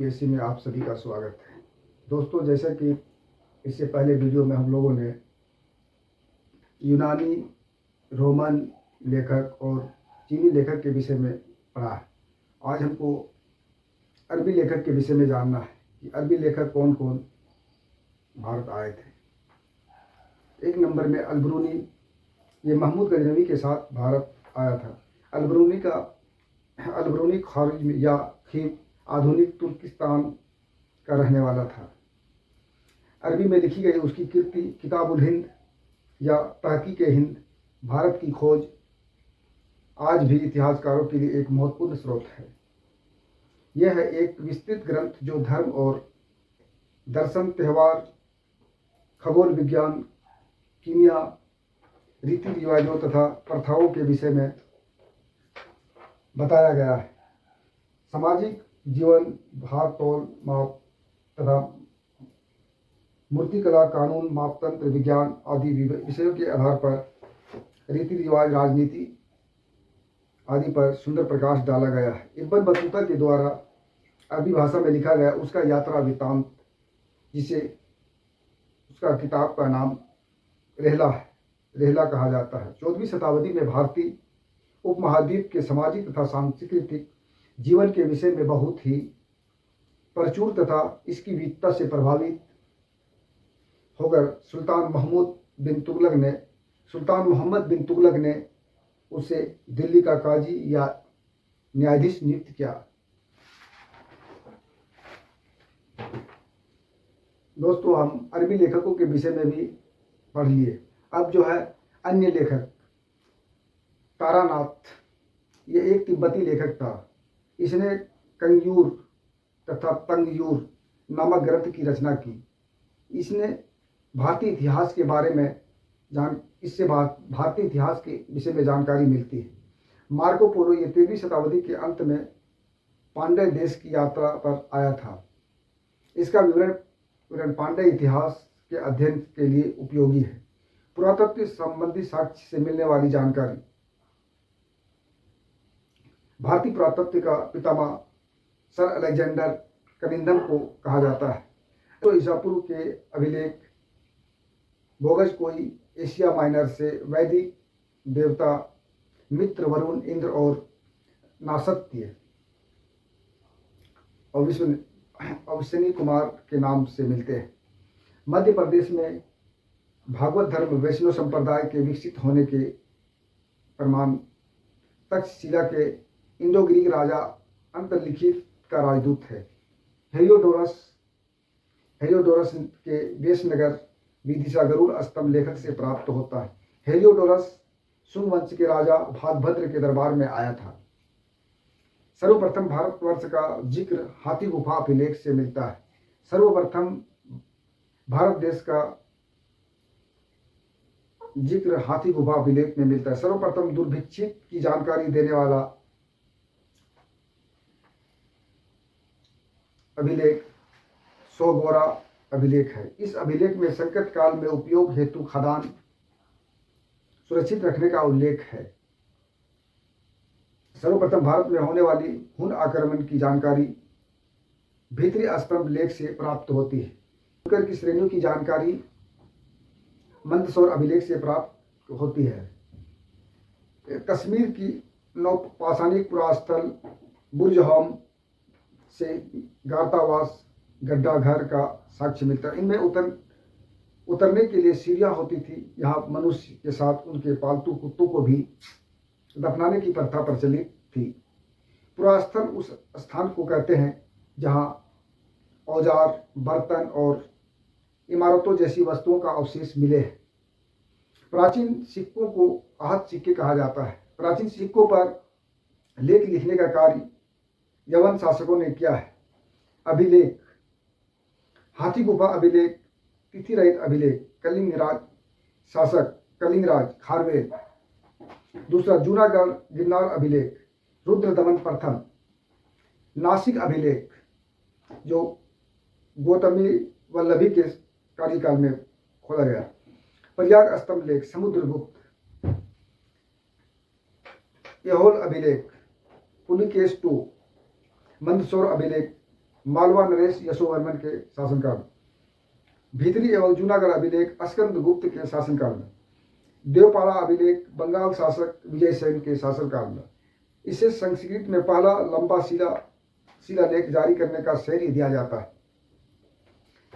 UPSC में आप सभी का स्वागत है। दोस्तों, जैसा कि इससे पहले वीडियो में हम लोगों ने यूनानी, रोमन लेखक और चीनी लेखक के विषय में पढ़ा है। आज हमको अरबी लेखक के विषय में जानना है कि अरबी लेखक कौन कौन भारत आए थे। एक नंबर में अलबरूनी, ये महमूद गजनवी के साथ भारत आया था। अलबरूनी खारिज में या खीब आधुनिक तुर्किस्तान का रहने वाला था। अरबी में लिखी गई उसकी कृति किताबुल हिंद या तहकीक हिंद, भारत की खोज, आज भी इतिहासकारों के लिए एक महत्वपूर्ण स्रोत है। यह है एक विस्तृत ग्रंथ जो धर्म और दर्शन, त्यौहार, खगोल विज्ञान, कीमिया, रीति रिवाजों तथा प्रथाओं के विषय में बताया गया है। सामाजिक जीवन, भार तौल, माप तथा मूर्तिकला, कानून, मापतंत्र, विज्ञान आदि विषयों के आधार पर रीति रिवाज, राजनीति आदि पर सुंदर प्रकाश डाला गया है। इब्न बतूता के द्वारा अरबी भाषा में लिखा गया उसका यात्रा वृत्तांत, जिसे उसका किताब का नाम रेहला कहा जाता है, 14वीं शताब्दी में भारतीय उपमहाद्वीप के सामाजिक तथा सांस्कृतिक जीवन के विषय में बहुत ही प्रचुर तथा इसकी विविधता से प्रभावित होकर सुल्तान मोहम्मद बिन तुगलक ने उसे दिल्ली का काजी या न्यायाधीश नियुक्त किया। दोस्तों, हम अरबी लेखकों के विषय में भी पढ़ लिए। अब जो है अन्य लेखक, तारानाथ, ये एक तिब्बती लेखक था। इसने कंगयूर तथा तंगयूर नामक ग्रंथ की रचना की। इसने भारतीय इतिहास के बारे में भारतीय इतिहास के विषय में जानकारी मिलती है। मार्को पोलो ये 13वीं शताब्दी के अंत में पांड्य देश की यात्रा पर आया था। इसका विवरण पांड्य इतिहास के अध्ययन के लिए उपयोगी है। पुरातत्व संबंधी साक्ष्य से मिलने वाली जानकारी। भारतीय पुरातत्व का पितामह सर अलेक्जेंडर कनिंघम को कहा जाता है। तो ईसा पूर्व के अभिलेख, बोगस कोई एशिया माइनर से वैदिक देवता मित्र, वरुण, इंद्र और नासत्य अविश्वनी कुमार के नाम से मिलते हैं। मध्य प्रदेश में भागवत धर्म वैष्णव संप्रदाय के विकसित होने के प्रमाण तक्षशिला के इंडो ग्रीक राजा अंतर्लिखित का राजदूत है। हेलियोडोरस के वेशनगर विदिशा गरुड़ स्तंभ लेखक से प्राप्त होता है। हेलियोडोरस शुंग वंश के राजा भागभद्र के दरबार में आया था। सर्वप्रथम भारतवर्ष का जिक्र हाथी गुफा अभिलेख से मिलता है। सर्वप्रथम भारत देश का जिक्र हाथी गुफा अभिलेख में मिलता है। सर्वप्रथम दुर्भिक्षित की जानकारी देने वाला अभिलेख सोगोरा अभिलेख है। इस अभिलेख में संकट काल में उपयोग हेतु खदान सुरक्षित रखने का उल्लेख है। सर्वप्रथम भारत में होने वाली हुन आक्रमण की जानकारी भीतरी स्तंभ लेख से प्राप्त होती है। कुकर की श्रेणियों की जानकारी मंदसौर अभिलेख से प्राप्त होती है। कश्मीर की नवपाषाणिक पुरास्थल बुर्जहोम से गारतावास गड्ढा घर का साक्ष्य मिलता है। इनमें उतरने के लिए सीढ़ियां होती थी। यहाँ मनुष्य के साथ उनके पालतू कुत्तों को भी दफनाने की प्रथा प्रचलित थी। पुरास्थल उस स्थान को कहते हैं जहाँ औजार, बर्तन और इमारतों जैसी वस्तुओं का अवशेष मिले हैं। प्राचीन सिक्कों को आहत सिक्के कहा जाता है। प्राचीन सिक्कों पर लेख लिखने का कार्य यवन शासकों ने किया है। अभिलेख, हाथी गुफा अभिलेख, तिथि रहित अभिलेख, कलिंगराज शासक कलिंगराज खारवेल। दूसरा जूनागढ़ गिरनार अभिलेख, रुद्रदमन प्रथम। नासिक अभिलेख जो गौतमी वल्लभी के कार्यकाल में खोला गया। प्रयाग स्तंभ लेख, समुद्रगुप्त। यहोल अभिलेख, पुलिकेश II। मंदसौर अभिलेख, मालवा नरेश यशोवर्मन के शासनकाल में, भीतरी एवं जूनागढ़ अभिलेख स्कंद गुप्त के शासनकाल में, देवपाड़ा अभिलेख बंगाल शासक विजयसेन के शासनकाल में। इसे संस्कृत में पहला लंबा शिलालेख जारी करने का श्रेय दिया जाता है।